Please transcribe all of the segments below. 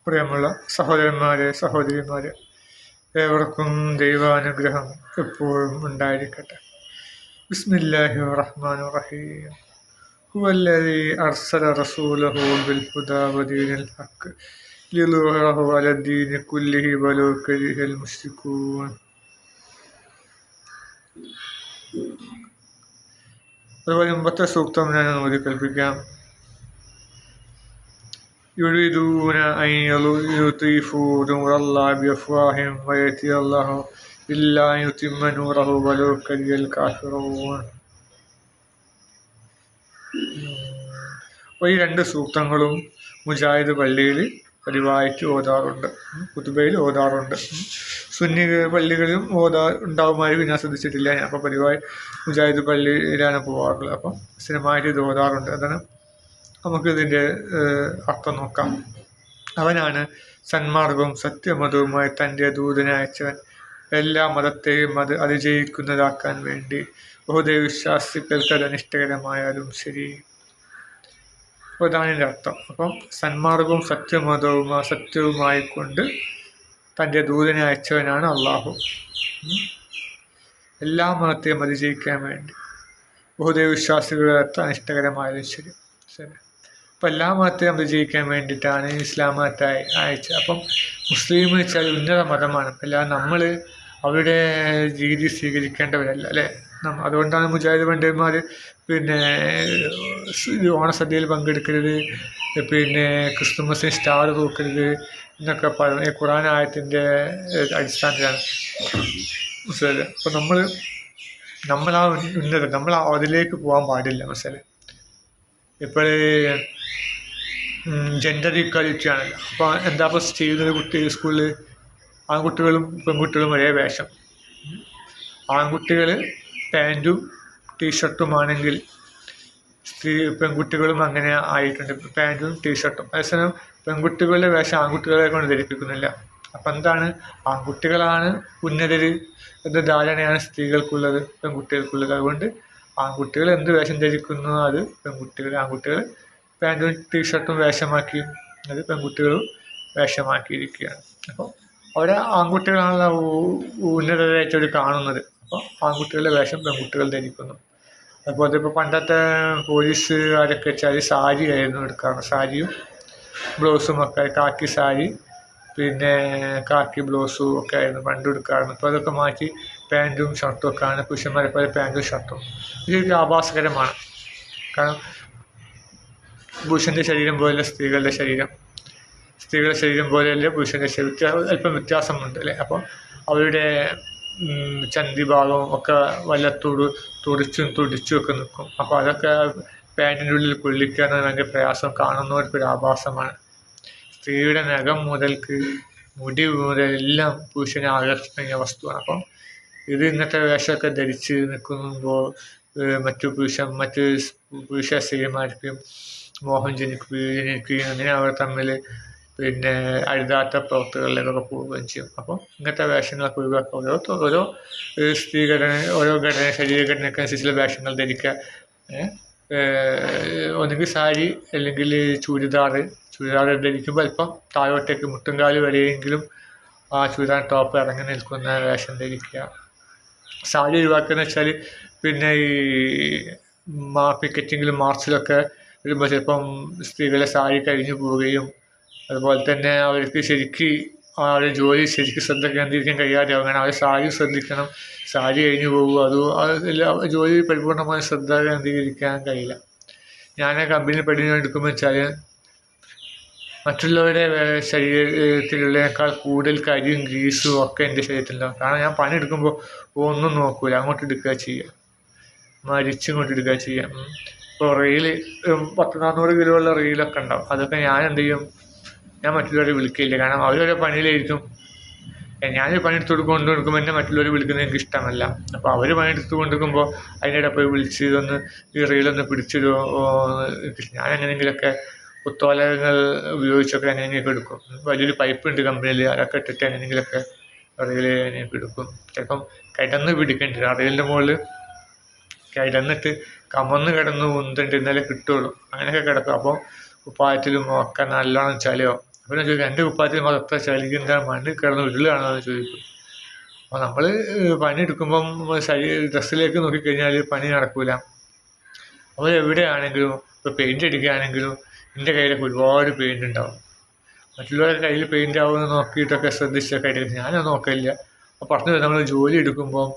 പ്രിയമുള്ള സഹോദരന്മാരെ, സഹോദരിമാരെ, ഏവർക്കും ദൈവാനുഗ്രഹം എപ്പോഴും ഉണ്ടായിരിക്കട്ടെ. ബിസ്മില്ലാഹിർ റഹ്മാനിർ റഹീം. ഹുവല്ലദീ അർസല റസൂലഹു ബിൽ ഹുദാ വദീനിൽ ഹഖ് ലിയുദ്ഹിറഹു അലദ്ദീനി കുല്ലിഹി വലൗ കരിഹൽ മുശ്രികൂൻ. അതുപോലെ മുമ്പത്തെ സൂക്തം ഞാൻ ഓതി കൽപ്പിക്കാം. യുരീദൂന അൻ യുത്ഫിഊ നൂറല്ലാഹി ബിഅഫ്വാഹിഹിം വയഅതി അല്ലാഹു ഇല്ലാ അൻ യുതിമ്മ നൂറഹു വലൗ കരിഹൽ കാഫിറൂൻ. ഈ രണ്ട് സൂക്തങ്ങളും മുജാഹിദ് പള്ളിയിൽ പതിവായിട്ട് ഓതാറുണ്ട്, ഖുതുബയിൽ ഓതാറുണ്ട്. സുന്നി പള്ളികളിലും ഉണ്ടാവുമായിരിക്കും, ഞാൻ ശ്രദ്ധിച്ചിട്ടില്ല. ഞാൻ അപ്പോൾ പതിവായി മുജാഹിദ് പള്ളിയിലാണ് പോകാറുള്ളത്. അപ്പം സ്ഥിരമായിട്ട് ഇത് ഓതാറുണ്ട്. അതാണ് നമുക്കിതിൻ്റെ അർത്ഥം നോക്കാം. അവനാണ് സന്മാർഗവും സത്യമതവുമായി തൻ്റെ ദൂതനെ അയച്ചവൻ, എല്ലാ മതത്തെയും അത് അതിജയിക്കുന്നതാക്കാൻ വേണ്ടി. ബഹുദൈവവിശ്വാസികൾക്ക് അത് അനിഷ്ടകരമായാലും ശരി. അതാണ് ഇതിൻ്റെ അർത്ഥം. അപ്പം സന്മാർഗവും സത്യവുമായി കൊണ്ട് തൻ്റെ ദൂതനെ അയച്ചവനാണ് അള്ളാഹു, എല്ലാ മതത്തെയും അതിജയിക്കാൻ വേണ്ടി. ബഹുദൈവവിശ്വാസികളുടെ അർത്ഥം അനിഷ്ടകരമായാലും ശരി. അപ്പം എല്ലാ മതത്തെയും അതിജയിക്കാൻ വേണ്ടിയിട്ടാണ് ഇസ്ലാം മതത്തെ അയച്ചത്. അപ്പം മുസ്ലിം വെച്ചാൽ ഉന്നത മതമാണ്. അല്ലാതെ നമ്മൾ അവരുടെ രീതി സ്വീകരിക്കേണ്ടവരല്ല, അല്ലേ? അതുകൊണ്ടാണ് മുജാഹിദ് പണ്ഡിതന്മാർ ഓണസദ്യയിൽ പങ്കെടുക്കരുത്, ക്രിസ്തുമസിന് സ്റ്റാർ തൂക്കരുത് എന്നൊക്കെ പറയുന്നത് ഖുർആൻ ആയത്തിൻ്റെ അടിസ്ഥാനത്തിലാണ്. മനസ്സിലായില്ലേ? അപ്പം നമ്മളാ ഉന്നത, നമ്മൾ അതിലേക്ക് പോകാൻ പാടില്ല. മനസ്സിലായി? ഇപ്പോൾ ജെൻഡർ ഈക്വാലിറ്റി ആണല്ലോ. അപ്പോൾ എന്താ ഇപ്പോൾ ചെയ്യുന്നത്? സ്കൂളിൽ ആൺകുട്ടികളും പെൺകുട്ടികളും ഒരേ വേഷം. ആൺകുട്ടികൾ പാൻറ്റും ടീഷർട്ടുമാണെങ്കിൽ പെൺകുട്ടികളും അങ്ങനെ ആയിട്ടുണ്ട്, പാൻറ്റും ടീഷർട്ടും. അതേസമയം പെൺകുട്ടികളുടെ വേഷം ആൺകുട്ടികളെ കൊണ്ട് ധരിപ്പിക്കുന്നില്ല. അപ്പം എന്താണ്? ആൺകുട്ടികളാണ് ഉന്നതർ എന്ന ധാരണയാണ് സ്ത്രീകൾക്കുള്ളത്, പെൺകുട്ടികൾക്കുള്ളത്. അതുകൊണ്ട് ആൺകുട്ടികൾ എന്ത് വേഷം ധരിക്കുന്നു അത് ആൺകുട്ടികൾ പാൻറ്റും ടീഷർട്ടും വേഷമാക്കി, അത് പെൺകുട്ടികളും വേഷമാക്കിയിരിക്കുകയാണ്. അപ്പോൾ അവിടെ ആൺകുട്ടികളാണല്ലോ ഉന്നതരായിട്ട് അവർ കാണുന്നത്. അപ്പോൾ ആൺകുട്ടികളുടെ വേഷം പെൺകുട്ടികൾ ധരിക്കുന്നു. അതുപോലെ ഇപ്പോൾ പണ്ടത്തെ പോലീസുകാരൊക്കെ വെച്ചാൽ സാരി ആയിരുന്നു എടുക്കാറ്. സാരിയും ബ്ലൗസും ഒക്കെ, കാക്കി സാരി കാക്കി ബ്ലൗസും ഒക്കെ ആയിരുന്നു പണ്ട് എടുക്കാറുണ്ട്. ഇപ്പോൾ അതൊക്കെ മാറ്റി പാൻറ്റും ഷർട്ടും ഒക്കെയാണ്. പുരുഷന്മാരെ പോലെ പാൻറ്റും ഷർട്ടും. ഇതൊരു ആഭാസകരമാണ്. കാരണം പുരുഷൻ്റെ ശരീരം പോലെയല്ല സ്ത്രീകളുടെ ശരീരം പോലെയല്ല പുരുഷൻ്റെ ശരീരം, അല്പം വ്യത്യാസമുണ്ട്, അല്ലേ? അപ്പോൾ അവരുടെ ചന്തി ഭാഗവും ഒക്കെ വല്ല തുടിച്ചും ഒക്കെ നിൽക്കും. അപ്പോൾ അതൊക്കെ പാൻറ്റിൻ്റെ ഉള്ളിൽ കൊള്ളിക്കുക എന്നത് ഭയങ്കര പ്രയാസം, കാണുന്നവർക്കൊരു ആഭാസമാണ്. സ്ത്രീയുടെ നഖം മുതൽക്ക് മുടി മുതലെല്ലാം പുരുഷനെ ആകർഷിക്കുന്ന വസ്തുവാണ്. അപ്പം ഇത് ഇന്നത്തെ വേഷമൊക്കെ ധരിച്ച് നിൽക്കുമ്പോൾ മറ്റു പുരുഷ സ്ത്രീമാർക്കും മോഹം ജനിക്കുകയും അങ്ങനെ അവർ തമ്മിൽ അരുതാത്ത പ്രവർത്തികളിലേക്കൊക്കെ പോവുകയും ചെയ്യും. അപ്പം ഇങ്ങനത്തെ വേഷങ്ങളൊക്കെ ഒഴിവാക്കുക. ഓരോ ശരീരഘടനയ്ക്ക് അനുസരിച്ചുള്ള വേഷങ്ങൾ ധരിക്കുക. ഒന്നുകിൽ സാരി അല്ലെങ്കിൽ ചുരിദാർ ധരിക്കുമ്പോൾ അല്പം താഴോട്ടേക്ക് മുട്ടുംകാല് വരെയെങ്കിലും ആ ചുരിദാർ ടോപ്പ് ഇറങ്ങി നിൽക്കുന്ന വേഷം ധരിക്കുക. സാരി ഒഴിവാക്കുകയെന്ന് വെച്ചാൽ ഈ പിക്കറ്റിങ്ങിലും മാർച്ചിലൊക്കെ വരുമ്പോൾ ചിലപ്പം സ്ത്രീകളെ സാരി കഴിഞ്ഞു പോവുകയും അതുപോലെ തന്നെ അവർക്ക് അവരുടെ ജോലി ശരിക്കും ശ്രദ്ധ കേന്ദ്രീകരിക്കാൻ കഴിയാതെ അങ്ങനെ അവർ സാരി ശ്രദ്ധിക്കണം, സാരി കഴിഞ്ഞു പോകുക, ജോലി പരിപൂർണമായി ശ്രദ്ധ കേന്ദ്രീകരിക്കാൻ കഴിയില്ല. ഞാൻ കമ്പനിയിൽ എടുക്കുമ്പോൾ വെച്ചാൽ മറ്റുള്ളവരുടെ ശരീരത്തിലുള്ളതിനേക്കാൾ കൂടുതൽ കരിയും ഗ്രീസും ഒക്കെ എൻ്റെ ശരീരത്തിലുണ്ടാകും. കാരണം ഞാൻ പണിയെടുക്കുമ്പോൾ ഒന്നും നോക്കൂല, അങ്ങോട്ട് എടുക്കുക ചെയ്യുക, മരിച്ചിങ്ങോട്ട് എടുക്കുക ചെയ്യാം. ഇപ്പോൾ 100-400 കിലോ ഉള്ള റീലൊക്കെ ഉണ്ടാവും. അതൊക്കെ ഞാൻ എന്ത് ചെയ്യും? ഞാൻ മറ്റുള്ളവരെ വിളിക്കില്ല. കാരണം അവരവരുടെ പണിയിലായിരിക്കും. ഞാനൊരു പണിയെടുത്ത് കൊണ്ടുകൊടുക്കുമ്പോൾ എന്നെ മറ്റുള്ളവർ വിളിക്കുന്നത് എനിക്ക് ഇഷ്ടമല്ല. അപ്പോൾ അവർ പണിയെടുത്ത് കൊണ്ടുവെക്കുമ്പോൾ അതിനിടെ പോയി വിളിച്ച് ഈ റീലൊന്ന് പിടിച്ചിടുമോ, ഞാൻ എങ്ങനെയെങ്കിലുമൊക്കെ കുത്തോലകൾ ഉപയോഗിച്ചൊക്കെ എങ്ങനെയെങ്കിലൊക്കെ എടുക്കും. വലിയൊരു പൈപ്പ് ഉണ്ട് കമ്പനിയിൽ, അതൊക്കെ ഇട്ടിട്ട് എങ്ങനെയെങ്കിലൊക്കെ റീല് എടുക്കും. ചിലപ്പം കിടന്ന് പിടിക്കേണ്ടി വരും. റീലിൻ്റെ മുകളിൽ കിടന്നിട്ട് കമന്ന് കിടന്ന് ഉന്തിട്ട് ഇന്നലെ കിട്ടുള്ളൂ, അങ്ങനെയൊക്കെ കിടക്കും. അപ്പോൾ കുപ്പായത്തിലും ഒക്കെ നല്ലോണം ചളിയോ അപ്പോൾ ഞാൻ ചോദിക്കും എൻ്റെ കുപ്പായത്തിൽ മൊത്തം ചളിക്ക് എന്താ മണ്ണ് കിടന്ന് ഉരുളാണോ എന്ന് ചോദിക്കും. അപ്പോൾ നമ്മൾ പണിയെടുക്കുമ്പം ഡ്രസ്സിലേക്ക് നോക്കിക്കഴിഞ്ഞാൽ പണി നടക്കില്ല. അപ്പോൾ എവിടെയാണെങ്കിലും ഇപ്പോൾ പെയിൻ്റ് അടിക്കുകയാണെങ്കിലും എൻ്റെ കയ്യിലൊക്കെ ഒരുപാട് പെയിൻ്റ് ഉണ്ടാവും. മറ്റുള്ളവരുടെ കയ്യിൽ പെയിൻ്റ് ആവുമെന്ന് നോക്കിയിട്ടൊക്കെ ശ്രദ്ധിച്ചൊക്കെ അടിക്കും. ഞാനത് നോക്കില്ല. അപ്പോൾ പറഞ്ഞു നമ്മൾ ജോലി എടുക്കുമ്പം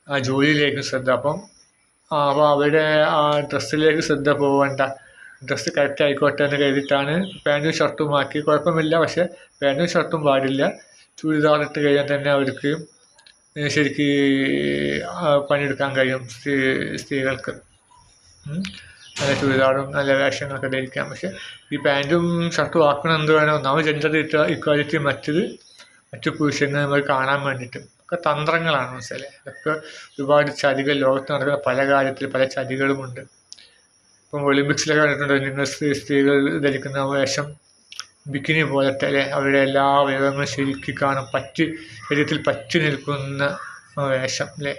ആ ജോലിയിലേക്ക് ശ്രദ്ധ. അപ്പോൾ അവിടെ ആ ഡ്രസ്സിലേക്ക് ശ്രദ്ധ പോകണ്ട, ഡ്രസ്സ് കറക്റ്റ് ആയിക്കോട്ടെ എന്ന് കരുതിയിട്ടാണ് പാൻറ്റും ഷർട്ടും ആക്കി. കുഴപ്പമില്ല, പക്ഷേ പാൻറ്റും ഷർട്ടും പാടില്ല. ചുരിദാർ ഇട്ട് കഴിഞ്ഞാൽ തന്നെ അവർക്ക് ശരിക്ക് പണിയെടുക്കാൻ കഴിയും സ്ത്രീകൾക്ക്. നല്ല ചുരിദാറും നല്ല വേഷങ്ങളൊക്കെ ധരിക്കാം. പക്ഷേ ഈ പാൻറ്റും ഷർട്ടും ആക്കണം എന്ത് വേണം, ഒന്നാമത് ജെൻഡർ ഇക്വാലിറ്റി, മറ്റു പുരുഷന്മാർ കാണാൻ വേണ്ടിയിട്ട് ഒക്കെ തന്ത്രങ്ങളാണ്. മനസ്സിലെ ഇതൊക്കെ ഒരുപാട് ചതികൾ ലോകത്ത് നടക്കുന്ന പല കാര്യത്തിൽ പല ചതികളുമുണ്ട്. ഇപ്പം ഒളിമ്പിക്സിലൊക്കെ കണ്ടിട്ടുണ്ട് നിങ്ങൾ സ്ത്രീകൾ ധരിക്കുന്ന വേഷം ബിക്കിനി പോലത്തെ അല്ലേ, അവരുടെ എല്ലാ അവയവങ്ങളും ശരിക്കും കാണും, ശരീരത്തിൽ പറ്റി നിൽക്കുന്ന വേഷം അല്ലേ.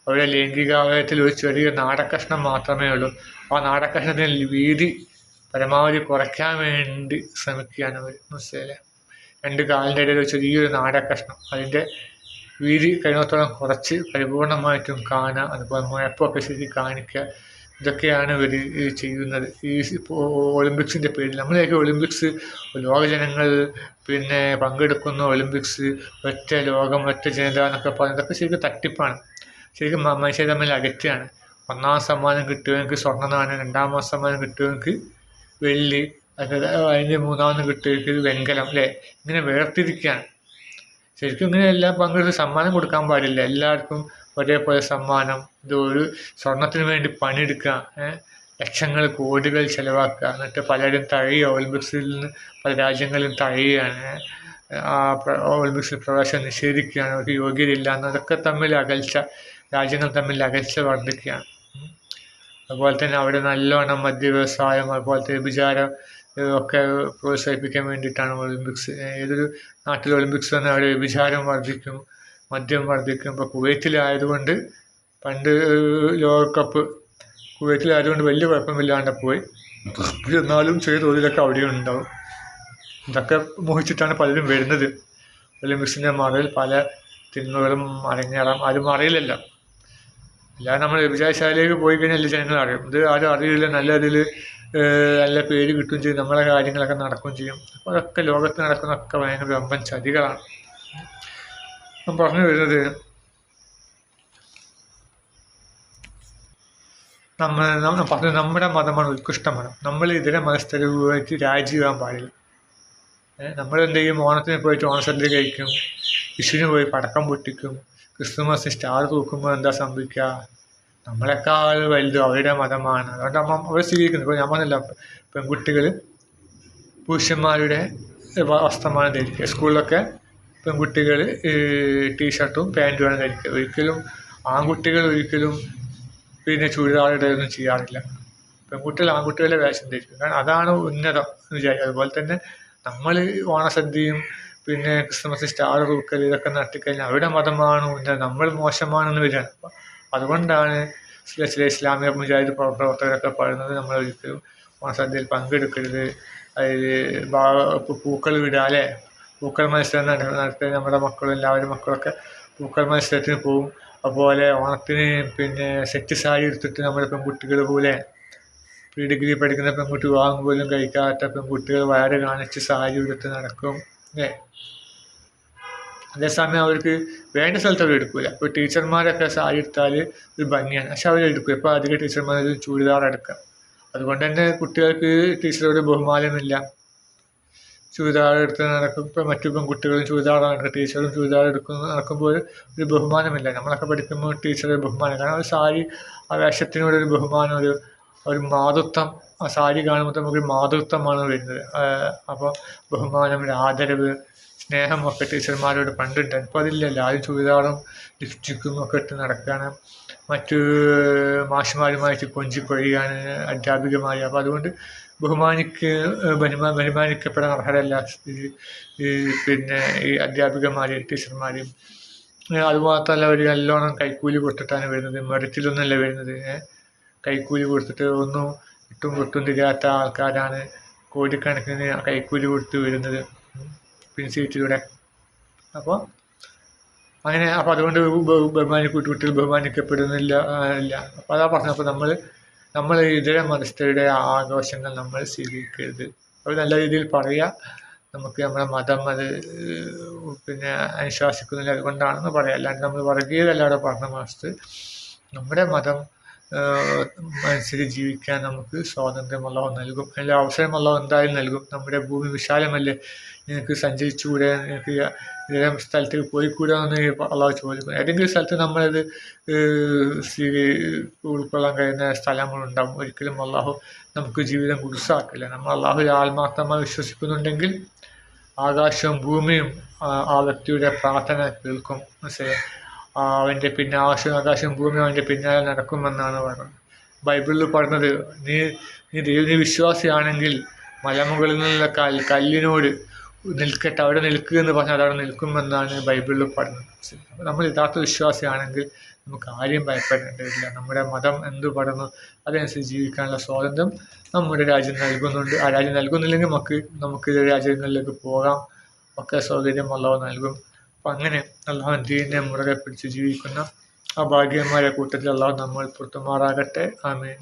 അവരുടെ ലൈംഗികാവയവത്തിൽ ഒരു ചെറിയ നാടക്കഷ്ണം മാത്രമേ ഉള്ളൂ. ആ നാടക്കഷ്ണത്തിന് വീതി പരമാവധി കുറയ്ക്കാൻ വേണ്ടി ശ്രമിക്കുകയാണ് അവർ. മനസ്സിലെ 2 കാലിൻ്റെ ഇടയിൽ ഒരു ചെറിയൊരു നാടക്കഷ്ണം, അതിൻ്റെ വീതി കഴിയുന്നിടത്തോളം കുറച്ച് പരിപൂർണമായിട്ടും കാണുക, അതുപോലെ മുഴപ്പൊക്കെ ശരി കാണിക്കുക. ഇതൊക്കെയാണ് ഇവർ ചെയ്യുന്നത് ഈ ഒളിമ്പിക്സിൻ്റെ പേരിൽ. നമ്മളെയൊക്കെ ഒളിമ്പിക്സ് ലോക ജനങ്ങൾ പങ്കെടുക്കുന്ന ഒളിമ്പിക്സ്, ഒറ്റ ലോകം ഒറ്റ ജനത എന്നൊക്കെ പറയുന്നതൊക്കെ ശരിക്കും തട്ടിപ്പാണ്. ശരിക്കും മനുഷ്യർ തമ്മിൽ അകറ്റുകയാണ്. 1ാം സമ്മാനം കിട്ടുമെങ്കിൽ സ്വർണ്ണ നാണയം, 2ാം സമ്മാനം കിട്ടുമെങ്കിൽ വെള്ളി, അതിന് 3ാമത് കിട്ടുമെങ്കിൽ വെങ്കലം അല്ലേ. ഇങ്ങനെ വേർതിരിക്കുകയാണ്. ശരിക്കും ഇങ്ങനെ എല്ലാം പങ്കെടുത്ത് സമ്മാനം കൊടുക്കാൻ പാടില്ല. എല്ലാവർക്കും ഒരേപോലെ സമ്മാനം. ഇത് ഒരു സ്വർണത്തിന് വേണ്ടി പണിയെടുക്കുക, ലക്ഷങ്ങൾ കോടികൾ ചിലവാക്കുക, എന്നിട്ട് പലരും തഴയുക. ഒളിമ്പിക്സിൽ നിന്ന് പല രാജ്യങ്ങളിലും തഴയുകയാണ്. ഒളിമ്പിക്സിൽ പ്രവേശനം നിഷേധിക്കുകയാണ്, അവർക്ക് യോഗ്യതയില്ല എന്നതൊക്കെ രാജ്യങ്ങൾ തമ്മിൽ അകൽച്ച വർദ്ധിക്കുകയാണ്. അതുപോലെ തന്നെ അവിടെ നല്ലോണം മദ്യവ്യവസായം, അതുപോലത്തെ വ്യഭിചാരം ഒക്കെ പ്രോത്സാഹിപ്പിക്കാൻ വേണ്ടിയിട്ടാണ് ഒളിമ്പിക്സ്. ഏതൊരു നാട്ടിൽ ഒളിമ്പിക്സ് വന്നാൽ അവിടെ വ്യഭിചാരം വർദ്ധിക്കും, മദ്യം വർദ്ധിക്കും. ഇപ്പോൾ കുവൈറ്റിലായതുകൊണ്ട് പണ്ട് ലോകകപ്പ് കുവൈറ്റിലായതുകൊണ്ട് വലിയ കുഴപ്പമില്ലാണ്ട് പോയി. എന്നാലും ചെറിയ തോതിലൊക്കെ അവിടെയും ഉണ്ടാവും. ഇതൊക്കെ മോഹിച്ചിട്ടാണ് പലരും വരുന്നത്. ഒളിമ്പിക്സിൻ്റെ മറയിൽ പല തിന്മകളും അരങ്ങേറാം. ആരും അറിയില്ലല്ലോ. അല്ലാതെ നമ്മൾ വ്യഭിചാരശാലയിലേക്ക് പോയി കഴിഞ്ഞാൽ എല്ലാ ജനങ്ങൾ അറിയും. ഇത് ആരും അറിയില്ല. നല്ല പേര് കിട്ടുകയും ചെയ്യും, നമ്മളെ കാര്യങ്ങളൊക്കെ നടക്കുകയും ചെയ്യും. അപ്പോൾ അതൊക്കെ ലോകത്ത് നടക്കുന്നതൊക്കെ ഭയങ്കര വമ്പൻ ചതികളാണ്. ഞാൻ പറഞ്ഞു വരുന്നത്, നമ്മുടെ മതമാണ് ഉത്കൃഷ്ട മതം. നമ്മൾ ഇതര മതസ്ഥരുമായിട്ട് രാജി ചെയ്യാൻ പാടില്ല. നമ്മളെന്ത് ചെയ്യും, ഓണത്തിന് പോയിട്ട് ഓണസദ്യ കഴിക്കും, വിഷുവിന് പോയി പടക്കം പൊട്ടിക്കും, ക്രിസ്തുമസിന് സ്റ്റാർ തൂക്കുമ്പോൾ എന്താ സംഭവിക്കുക, നമ്മളെക്കാൾ വലുത് അവരുടെ മതമാണ്. അതുകൊണ്ട് അവർ സ്വീകരിക്കുന്നത്. ഇപ്പോൾ ഞാൻ പറഞ്ഞില്ല, പെൺകുട്ടികൾ പുരുഷന്മാരുടെ വസ്ത്രമാണ് ധരിക്കുക. സ്കൂളിലൊക്കെ പെൺകുട്ടികൾ ടീഷർട്ടും പാൻറ്റുമാണ് ധരിക്കുക. ഒരിക്കലും ആൺകുട്ടികൾ ചുരിദാറിടുകയൊന്നും ചെയ്യാറില്ല. പെൺകുട്ടികൾ ആൺകുട്ടികളുടെ വേഷം ധരിക്കും. കാരണം അതാണ് ഉന്നതം എന്ന് വിചാരിക്കുക. അതുപോലെ തന്നെ നമ്മൾ ഓണസദ്യയും ക്രിസ്മസ് സ്റ്റാർ തൂക്കൽ ഇതൊക്കെ നടത്തിക്കഴിഞ്ഞാൽ അവരുടെ മതമാണ് ഉന്നതം, നമ്മൾ മോശമാണെന്ന് വരികയാണ്. അപ്പോൾ അതുകൊണ്ടാണ് ചില ഇസ്ലാമിക മുജാഹിദ് പ്രവർത്തകരൊക്കെ പറയുന്നത് നമ്മൾ ഒരിക്കലും ഓണസദ്യയിൽ പങ്കെടുക്കരുത്. അതിൽ പൂക്കൾ വിടുക അല്ലേ, പൂക്കൾ മത്സരം നടത്തി നമ്മുടെ മക്കളൊക്കെ പൂക്കൾ മത്സരത്തിന് പോകും. അതുപോലെ ഓണത്തിന് സെറ്റ് സാരി എടുത്തിട്ട് നമ്മുടെ പെൺകുട്ടികൾ പോലെ ഡിഗ്രി പഠിക്കുന്ന പെൺകുട്ടി വിവാഹം പോലും കഴിക്കാത്ത പെൺകുട്ടികൾ വയറ് കാണിച്ച് സാരി എടുത്ത് നടക്കും അല്ലേ. അതേസമയം അവർക്ക് വേണ്ട സ്ഥലത്ത് അവർ എടുക്കില്ല. ഇപ്പോൾ ടീച്ചർമാരൊക്കെ സാരി എടുത്താൽ ഒരു ഭംഗിയാണ്, പക്ഷെ അവരെടുക്കും. ഇപ്പോൾ അധികം ടീച്ചർമാർ ചുരിദാർ എടുക്കാം. അതുകൊണ്ട് തന്നെ കുട്ടികൾക്ക് ടീച്ചറോട് ബഹുമാനമില്ല. ചുരിദാർ എടുത്ത് നടക്കും. ഇപ്പോൾ മറ്റു പെൺകുട്ടികളും ചുരിദാറാണ് എടുക്കുക, ടീച്ചറും ചുരിദാർ നടക്കുമ്പോൾ ഒരു ബഹുമാനമില്ല. നമ്മളൊക്കെ പഠിക്കുമ്പോൾ ടീച്ചറെ ബഹുമാനം, കാരണം ഒരു സാരി ആ വേഷത്തിനോടൊരു ബഹുമാനം, ഒരു മാതൃത്വം. ആ സാരി കാണുമ്പോൾ നമുക്കൊരു മാതൃത്വമാണ് വരുന്നത്. അപ്പോൾ ബഹുമാനം, ഒരു ആദരവ്, സ്നേഹമൊക്കെ ടീച്ചർമാരോട് പണ്ടുണ്ട്. ഇപ്പോൾ അതില്ലല്ലോ. ആരും ചുരിദാറും ലിപ്സ്റ്റിക്കും ഒക്കെ ഇട്ട് നടക്കുകയാണ്. മറ്റു മാഷുമാരുമായിട്ട് കൊഞ്ചിക്കൊഴിയാണ് അധ്യാപികമാർ. അപ്പോൾ അതുകൊണ്ട് ബഹുമാനിക്കപ്പെടാൻ അർഹരല്ല ഈ അധ്യാപികമാരെയും ടീച്ചർമാരെയും. അതുമാത്രമല്ല, അവർ നല്ലോണം കൈക്കൂലി കൊടുത്തിട്ടാണ് വരുന്നത്, മെറിറ്റിലൊന്നുമല്ല വരുന്നത്. കൈക്കൂലി കൊടുത്തിട്ട് ഒന്നും ഇട്ടും പൊട്ടും തിരിയാത്ത ആൾക്കാരാണ് കോടിക്കണക്കിന് കൈക്കൂലി കൊടുത്ത് വരുന്നത്. പിൻസീറ്റിലൂടെ. അപ്പോൾ അങ്ങനെ അപ്പോൾ അതുകൊണ്ട് കുട്ടികൾ ബഹുമാനിക്കപ്പെടുന്നില്ല ഇല്ല. അപ്പോൾ അതാ പറഞ്ഞപ്പോൾ നമ്മൾ ഇതര മതസ്ഥരുടെ ആഘോഷങ്ങൾ നമ്മൾ സ്വീകരിക്കരുത്. അവർ നല്ല രീതിയിൽ പറയുക, നമുക്ക് നമ്മുടെ മതം അത് പിന്നെ അനുശാസിക്കുന്നില്ല, അതുകൊണ്ടാണെന്ന് പറയാം. അല്ലാണ്ട് നമ്മൾ വർഗീയതല്ല അവിടെ പറഞ്ഞ മാസത്ത് നമ്മുടെ മതം അനുസരിച്ച് ജീവിക്കാൻ നമുക്ക് സ്വാതന്ത്ര്യം അല്ലാഹു നൽകും, അതിൻ്റെ അവസരം അല്ലാഹു എന്തായാലും നൽകും. നമ്മുടെ ഭൂമി വിശാലമല്ലേ, നിനക്ക് സഞ്ചരിച്ചുകൂടെ, നിനക്ക് ഏതെങ്കിലും സ്ഥലത്തേക്ക് പോയിക്കൂടെ എന്ന് അല്ലാഹു ചോദിക്കും. ഏതെങ്കിലും സ്ഥലത്ത് നമ്മളത് ഉൾക്കൊള്ളാൻ കഴിയുന്ന സ്ഥലങ്ങളുണ്ടാകും. ഒരിക്കലും അല്ലാഹു നമുക്ക് ജീവിതം കുടുസാക്കില്ല. നമ്മൾ അല്ലാഹു ആത്മാർത്ഥമായി വിശ്വസിക്കുന്നുണ്ടെങ്കിൽ ആകാശവും ഭൂമിയും ആ വ്യക്തിയുടെ പ്രാർത്ഥന കേൾക്കും. മനസ്സിലായി, അവൻ്റെ പിന്നെ ആകാശവും ഭൂമിയും അവൻ്റെ പിന്നാലെ നടക്കുമെന്നാണ് പറയുന്നത്. ബൈബിളിൽ പറഞ്ഞത്, നീ വിശ്വാസിയാണെങ്കിൽ മലമുകളിൽ നിന്നുള്ള കല്ലിനോട് നിൽക്കട്ടെ, അവിടെ നിൽക്കുക എന്ന് പറഞ്ഞാൽ അവിടെ നിൽക്കുമെന്നാണ് ബൈബിളിൽ പറഞ്ഞത്. അപ്പോൾ നമ്മൾ യഥാർത്ഥ വിശ്വാസിയാണെങ്കിൽ നമുക്ക് ആരെയും ഭയപ്പെടേണ്ടതില്ല. നമ്മുടെ മതം എന്ത് പറയുന്നു അതനുസരിച്ച് ജീവിക്കാനുള്ള സ്വാതന്ത്ര്യം നമ്മുടെ രാജ്യം നൽകുന്നുണ്ട്. ആ രാജ്യം നൽകുന്നില്ലെങ്കിൽ നമുക്ക് രാജ്യങ്ങളിലേക്ക് പോകാം, ഒക്കെ സൗകര്യം അല്ലാഹു നൽകും. അപ്പം അങ്ങനെ അല്ലാഹു ദീനിനെ മുറുകെ പിടിച്ച് ജീവിക്കുന്ന ആ ഭാഗ്യന്മാരെ കൂട്ടത്തിൽ അല്ലാഹു നമ്മൾ പൊരുത്തമാറാകട്ടെ. ആമീൻ.